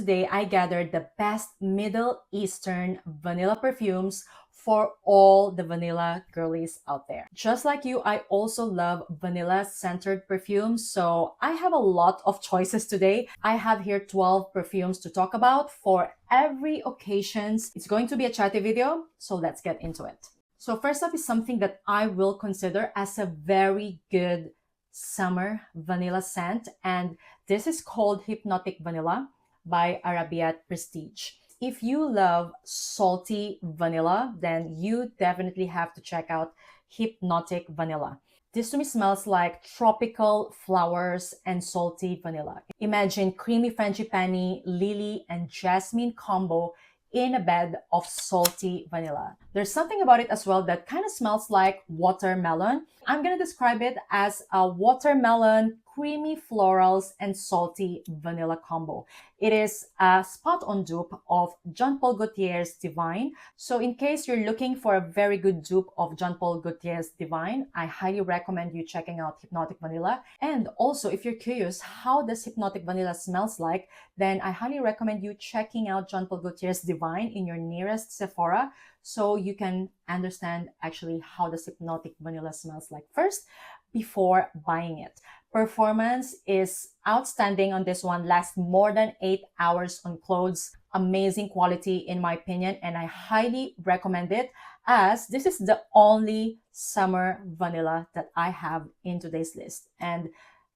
today I gathered the best Middle Eastern vanilla perfumes for all the vanilla girlies out there. Just like you, I also love vanilla-centered perfumes, so I have a lot of choices today. I have here 12 perfumes to talk about for every occasions. It's going to be a chatty video, so let's get into it. So first up is something that I will consider as a very good summer vanilla scent, and this is called Hypnotic Vanilla by Arabiyat Prestige. If you love salty vanilla, then you definitely have to check out Hypnotic Vanilla. This to me smells like tropical flowers and salty vanilla. Imagine creamy frangipani, lily, and jasmine combo in a bed of salty vanilla. There's something about it as well that kind of smells like watermelon. I'm gonna describe it as a watermelon, creamy florals, and salty vanilla combo. It is a spot-on dupe of Jean Paul Gaultier's Divine. So in case you're looking for a very good dupe of Jean Paul Gaultier's Divine, I highly recommend you checking out Hypnotic Vanilla. And also, if you're curious how does Hypnotic Vanilla smells like, then I highly recommend you checking out Jean Paul Gaultier's Divine in your nearest Sephora so you can understand actually how the Hypnotic Vanilla smells like first before buying it. Performance is outstanding on this one, lasts more than 8 hours on clothes. Amazing quality in my opinion, and I highly recommend it as this is the only summer vanilla that I have in today's list. And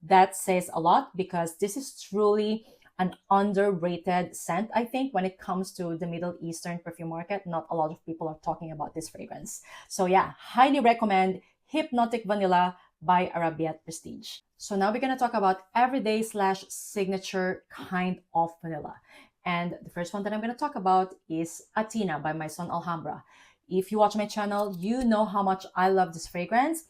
that says a lot because this is truly an underrated scent, I think, when it comes to the Middle Eastern perfume market. Not a lot of people are talking about this fragrance. So yeah, highly recommend Hypnotic Vanilla by Arabiyat Prestige. So now we're going to talk about everyday / signature kind of vanilla. And the first one that I'm going to talk about is Athena by Maison Alhambra. If you watch my channel, you know how much I love this fragrance.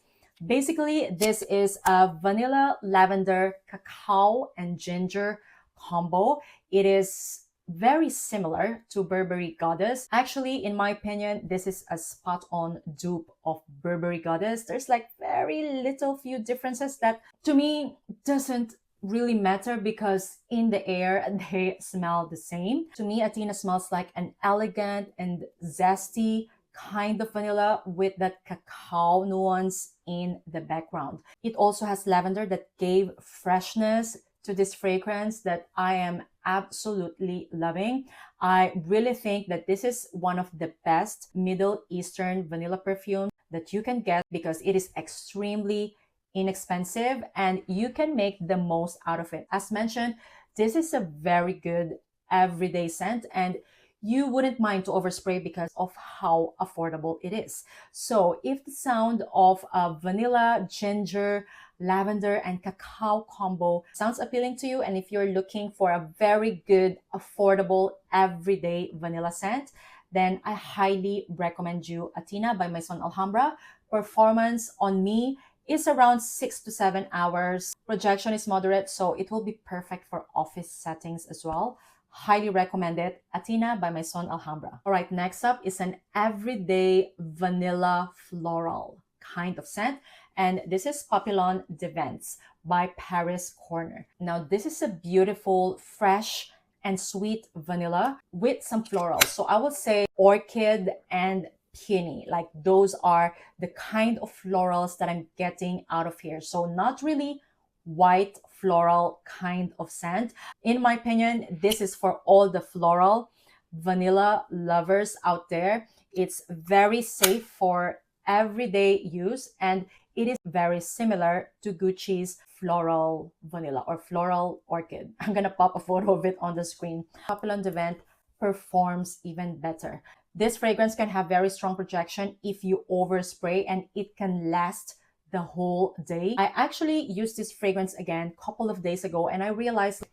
Basically, this is a vanilla, lavender, cacao, and ginger combo. It is very similar to Burberry Goddess. Actually, in my opinion, this is a spot-on dupe of Burberry Goddess. There's like very little few differences that to me doesn't really matter because in the air they smell the same. To me, Athena smells like an elegant and zesty kind of vanilla with that cacao nuance in the background. It also has lavender that gave freshness to this fragrance that I am absolutely loving. I really think that this is one of the best Middle Eastern vanilla perfume that you can get because it is extremely inexpensive and you can make the most out of it. As mentioned, this is a very good everyday scent and you wouldn't mind to overspray because of how affordable it is. So if the sound of vanilla, ginger, lavender, and cacao combo sounds appealing to you, and if you're looking for a very good, affordable, everyday vanilla scent, then I highly recommend you Athena by Maison Alhambra. Performance on me is around 6 to 7 hours. Projection is moderate, so it will be perfect for office settings as well. Highly recommend it. Athena by Maison Alhambra. All right, next up is an everyday vanilla floral kind of scent. And this is Papillon Vents by Paris Corner. Now, this is a beautiful, fresh, and sweet vanilla with some florals. So I would say orchid and peony. Like those are the kind of florals that I'm getting out of here. So not really white floral kind of scent. In my opinion, this is for all the floral vanilla lovers out there. It's very safe for everyday use and it is very similar to Gucci's floral vanilla or floral orchid. I'm gonna pop a photo of it on the screen. Papillon Vent performs even better. This fragrance can have very strong projection if you overspray and it can last the whole day. I actually used this fragrance again a couple of days ago and I realized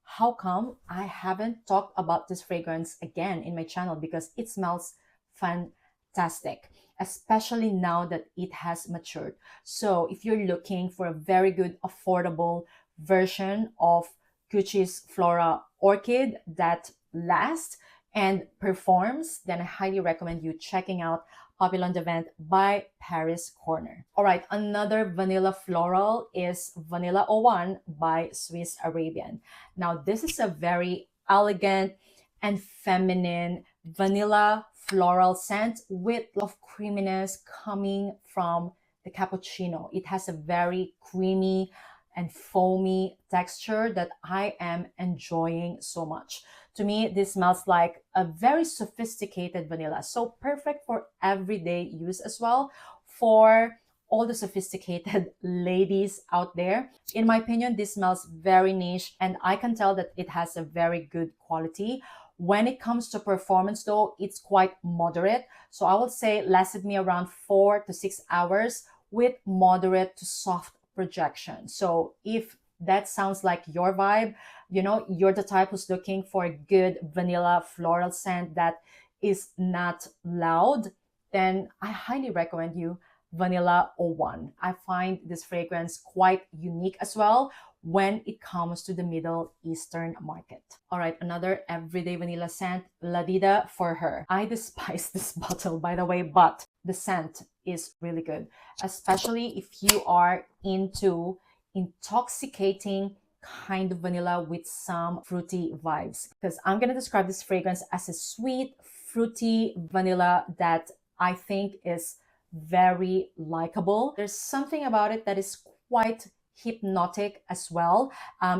how come I haven't talked about this fragrance again in my channel because it smells fantastic, especially now that it has matured. So if you're looking for a very good affordable version of Gucci's Flora Orchid that lasts and performs, then I highly recommend you checking out Papillon Vent by Paris Corner. All right, another vanilla floral is Vanilla 01 by Swiss Arabian. Now, this is a very elegant and feminine vanilla floral scent with a lot of creaminess coming from the cappuccino. It has a very creamy and foamy texture that I am enjoying so much. To me, this smells like a very sophisticated vanilla. So perfect for everyday use as well, for all the sophisticated ladies out there. In my opinion, this smells very niche and I can tell that it has a very good quality. When it comes to performance though, it's quite moderate. So I would say lasted me around 4 to 6 hours with moderate to soft projection. So if that sounds like your vibe, you know, you're the type who's looking for a good vanilla floral scent that is not loud, then I highly recommend you Vanilla 01. I find this fragrance quite unique as well when it comes to the Middle Eastern market. All right, another everyday vanilla scent, La Dida for Her. I despise this bottle, by the way, but the scent is really good, especially if you are into intoxicating kind of vanilla with some fruity vibes. Because I'm going to describe this fragrance as a sweet, fruity vanilla that I think is very likable. There's something about it that is quite hypnotic as well.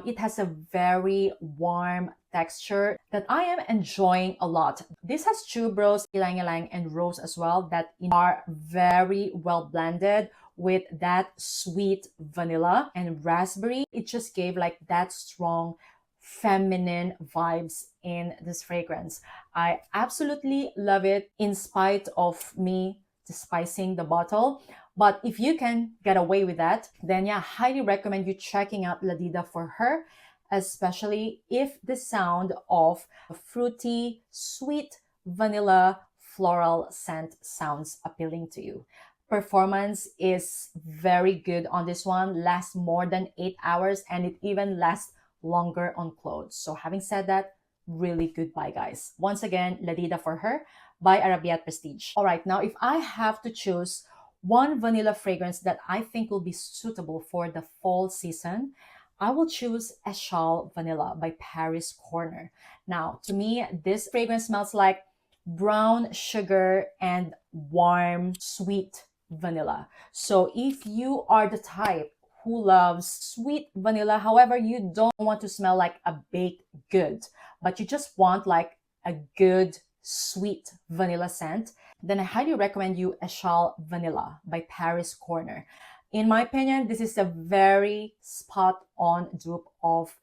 It has a very warm texture that I am enjoying a lot. This has tuberose, ylang ylang, and rose as well that are very well blended with that sweet vanilla and raspberry. It just gave like that strong feminine vibes in this fragrance. I absolutely love it in spite of me despising the bottle. But if you can get away with that, then yeah, highly recommend you checking out La Dida for Her, especially if the sound of a fruity, sweet vanilla floral scent sounds appealing to you. Performance is very good on this one, lasts more than 8 hours, and it even lasts longer on clothes. So having said that, really good buy, guys. Once again, La Dida for Her by Arabiyat Prestige. All right, now if I have to choose one vanilla fragrance that I think will be suitable for the fall season, I will choose Eshal Vanilla by Paris Corner. Now, to me, this fragrance smells like brown sugar and warm, sweet vanilla. So if you are the type who loves sweet vanilla, however, you don't want to smell like a baked good, but you just want like a good sweet vanilla scent, then I highly recommend you Eshal Vanilla by Paris Corner. In my opinion, this is a very spot-on dupe of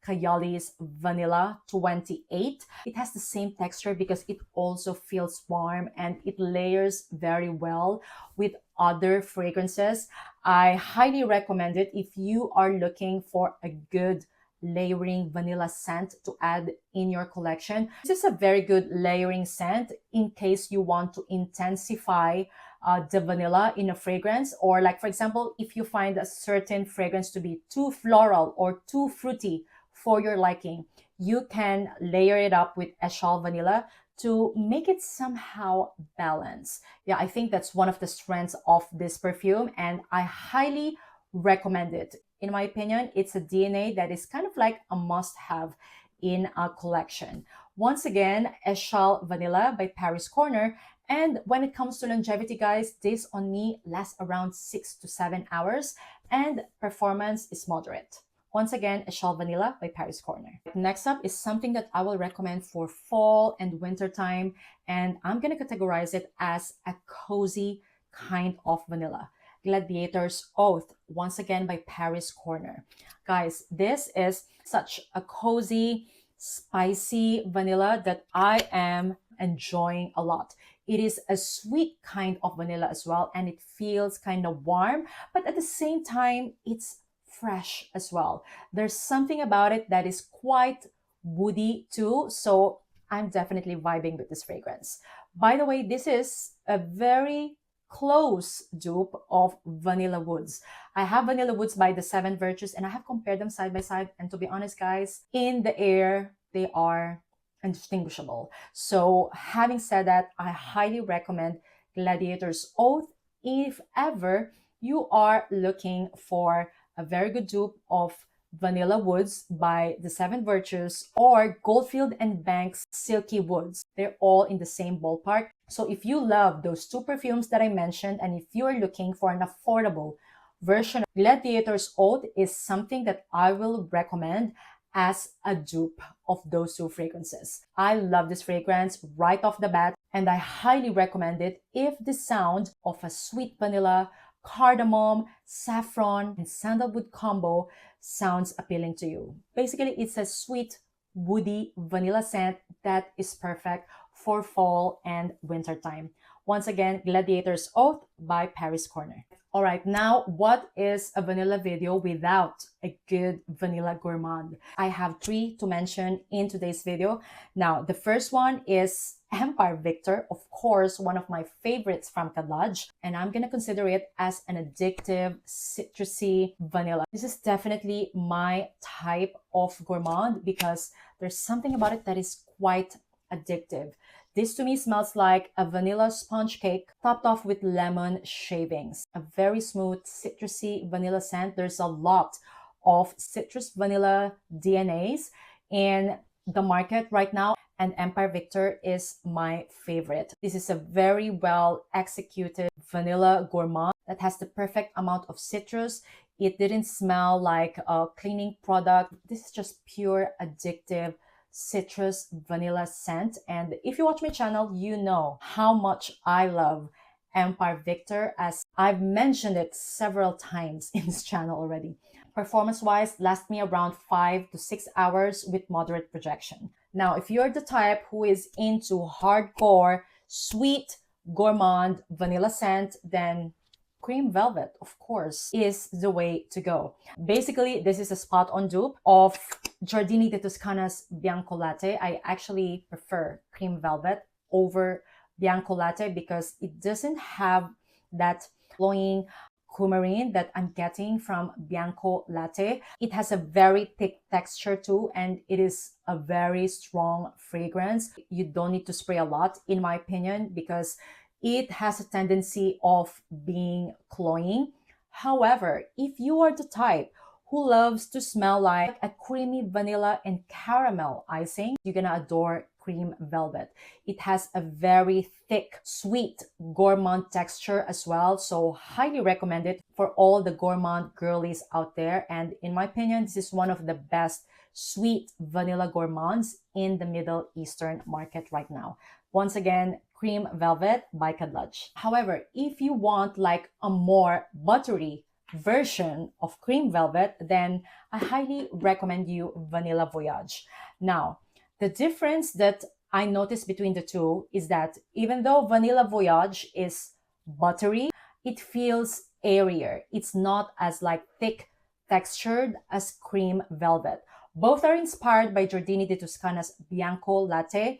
Kayali's Vanilla 28. It has the same texture because it also feels warm and it layers very well with other fragrances. I highly recommend it if you are looking for a good layering vanilla scent to add in your collection. This is a very good layering scent in case you want to intensify the vanilla in a fragrance, or like for example, if you find a certain fragrance to be too floral or too fruity for your liking, you can layer it up with Eshal Vanilla to make it somehow balance. Yeah, I think that's one of the strengths of this perfume and I highly recommend it. In my opinion, it's a DNA that is kind of like a must-have in a collection. Once again, Eshal Vanilla by Paris Corner. And when it comes to longevity, guys, this on me lasts around 6 to 7 hours and performance is moderate. Once again, Eshal Vanilla by Paris Corner. Next up is something that I will recommend for fall and winter time, and I'm going to categorize it as a cozy kind of vanilla. Gladiator's Oath, once again by Paris Corner. Guys, this is such a cozy, spicy vanilla that I am enjoying a lot. It is a sweet kind of vanilla as well, and it feels kind of warm, but at the same time, it's fresh as well. There's something about it that is quite woody too, so I'm definitely vibing with this fragrance. By the way, this is a very close dupe of Vanilla Woods. I have Vanilla Woods by the Seven Virtues and I have compared them side by side, and to be honest, guys, in the air, they are indistinguishable. So having said that, I highly recommend Gladiator's Oath if ever you are looking for a very good dupe of Vanilla Woods by The Seven Virtues, or Goldfield and Banks Silky Woods. They're all in the same ballpark. So if you love those two perfumes that I mentioned, and if you're looking for an affordable version, Gladiator's Oud is something that I will recommend as a dupe of those two fragrances. I love this fragrance right off the bat, and I highly recommend it if the sound of a sweet vanilla, cardamom, saffron, and sandalwood combo sounds appealing to you. Basically, it's a sweet, woody vanilla scent that is perfect for fall and winter time. Once again, Gladiator's Oath by Paris Corner. All right, now what is a vanilla video without a good vanilla gourmand? I have three to mention in today's video. Now, the first one is Empire Victor, of course, one of my favorites from Kadlaj, and I'm gonna consider it as an addictive, citrusy vanilla. This is definitely my type of gourmand because there's something about it that is quite addictive. This to me smells like a vanilla sponge cake topped off with lemon shavings. A very smooth, citrusy vanilla scent. There's a lot of citrus vanilla DNAs in the market right now, and Empire Victor is my favorite. This is a very well executed vanilla gourmand that has the perfect amount of citrus. It didn't smell like a cleaning product. This is just pure addictive citrus vanilla scent. And if you watch my channel, you know how much I love Empire Victor, as I've mentioned it several times in this channel already. Performance wise, lasts me around 5 to 6 hours with moderate projection. Now, if you're the type who is into hardcore sweet gourmand vanilla scent, then Cream Velvet, of course, is the way to go. Basically, this is a spot-on dupe of Giardini di Toscana's Bianco Latte. I actually prefer Cream Velvet over Bianco Latte because it doesn't have that cloying coumarin that I'm getting from Bianco Latte. It has a very thick texture too, and it is a very strong fragrance. You don't need to spray a lot, in my opinion, because it has a tendency of being cloying. However, if you are the type who loves to smell like a creamy vanilla and caramel icing, you're gonna adore Cream Velvet. It has a very thick, sweet gourmand texture as well, so highly recommend it for all the gourmand girlies out there. And in my opinion, this is one of the best sweet vanilla gourmands in the Middle Eastern market right now. Once again, Cream Velvet by Kadlaj. However, if you want like a more buttery version of Cream Velvet, then I highly recommend you Vanilla Voyage. Now, the difference that I noticed between the two is that even though Vanilla Voyage is buttery, it feels airier. It's not as like thick textured as Cream Velvet. Both are inspired by Giardini di Toscana's Bianco Latte.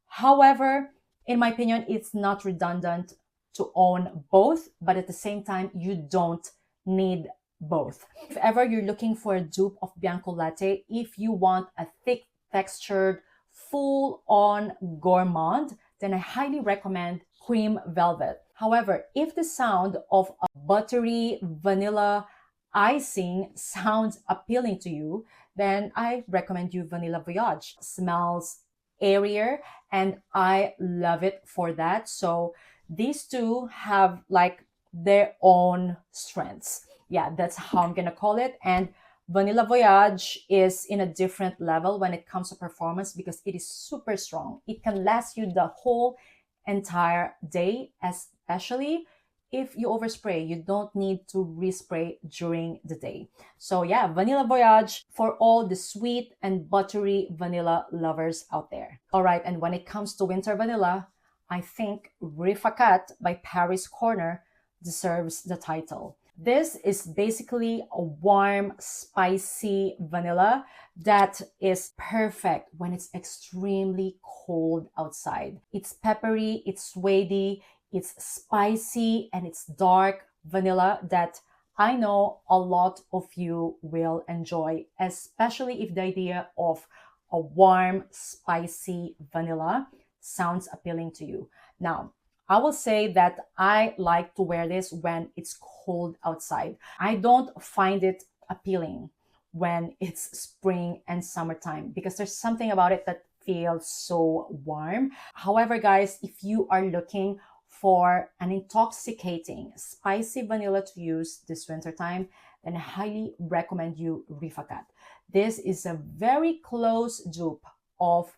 However, in my opinion, it's not redundant to own both, but at the same time, you don't need both. If ever you're looking for a dupe of Bianco Latte, if you want a thick textured, full-on gourmand, then I highly recommend Cream Velvet. However, if the sound of a buttery vanilla icing sounds appealing to you, then I recommend you Vanilla Voyage. Smells airier, and I love it for that. So these two have like their own strengths. Yeah, that's how I'm gonna call it. And Vanilla Voyage is in a different level when it comes to performance because it is super strong. It can last you the whole entire day, especially if you overspray. You don't need to respray during the day. So yeah, Vanilla Voyage for all the sweet and buttery vanilla lovers out there. All right, and when it comes to winter vanilla, I think Rifakat by Paris Corner deserves the title. This is basically a warm, spicy vanilla that is perfect when it's extremely cold outside. It's peppery, it's suede, it's spicy, and it's dark vanilla that I know a lot of you will enjoy, especially if the idea of a warm, spicy vanilla sounds appealing to you. Now, I will say that I like to wear this when it's cold outside. I don't find it appealing when it's spring and summertime, because there's something about it that feels so warm. However, guys, if you are looking for an intoxicating, spicy vanilla to use this winter time, then I highly recommend you Rifakat. This is a very close dupe of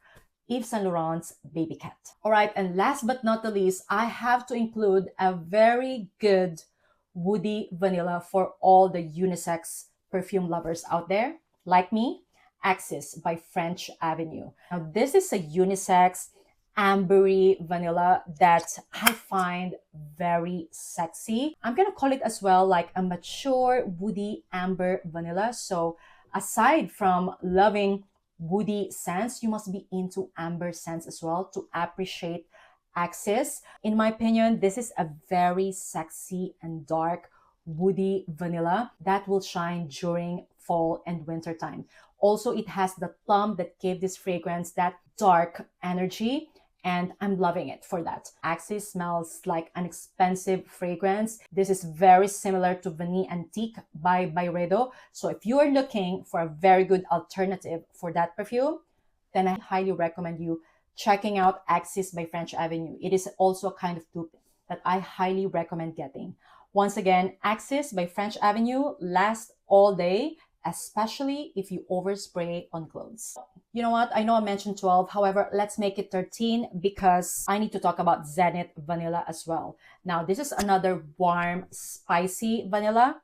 Yves Saint Laurent's Baby Cat. All right, and last but not the least, I have to include a very good woody vanilla for all the unisex perfume lovers out there, like me, Axis by French Avenue. Now, this is a unisex ambery vanilla that I find very sexy. I'm gonna call it as well like a mature woody amber vanilla. So aside from loving woody scents, you must be into amber scents as well to appreciate Axis. In my opinion, this is a very sexy and dark woody vanilla that will shine during fall and winter time. Also, it has the plum that gave this fragrance that dark energy, and I'm loving it for that. Axis smells like an expensive fragrance. This is very similar to Vanille Antique by Byredo. So if you are looking for a very good alternative for that perfume, then I highly recommend you checking out Axis by French Avenue. It is also a kind of dupe that I highly recommend getting. Once again, Axis by French Avenue lasts all day, especially if you overspray on clothes. You know what? I know I mentioned 12. However, let's make it 13 because I need to talk about Zenith Vanilla as well. Now, this is another warm, spicy vanilla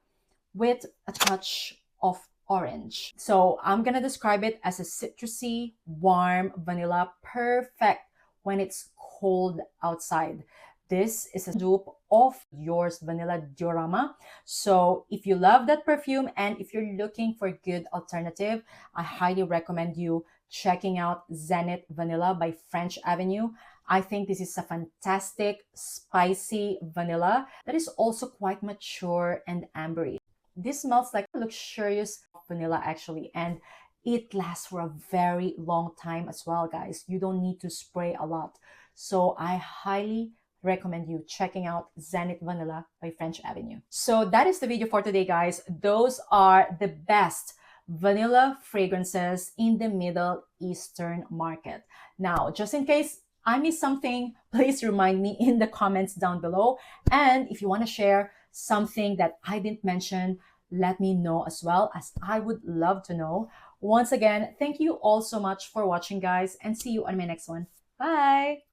with a touch of orange. So I'm gonna describe it as a citrusy, warm vanilla, perfect when it's cold outside. This is a dupe of Yours Vanilla Diorama. So if you love that perfume and if you're looking for a good alternative, I highly recommend you checking out Zenith Vanilla by French Avenue. I think this is a fantastic, spicy vanilla that is also quite mature and ambery. This smells like luxurious vanilla actually, and it lasts for a very long time as well, guys. You don't need to spray a lot. So I highly recommend you checking out Zenith Vanilla by French Avenue. So that is the video for today, guys. Those are the best vanilla fragrances in the Middle Eastern market. Now, just in case I missed something, please remind me in the comments down below. And if you want to share something that I didn't mention, let me know as well, as I would love to know. Once again, thank you all so much for watching, guys, and see you on my next one. Bye!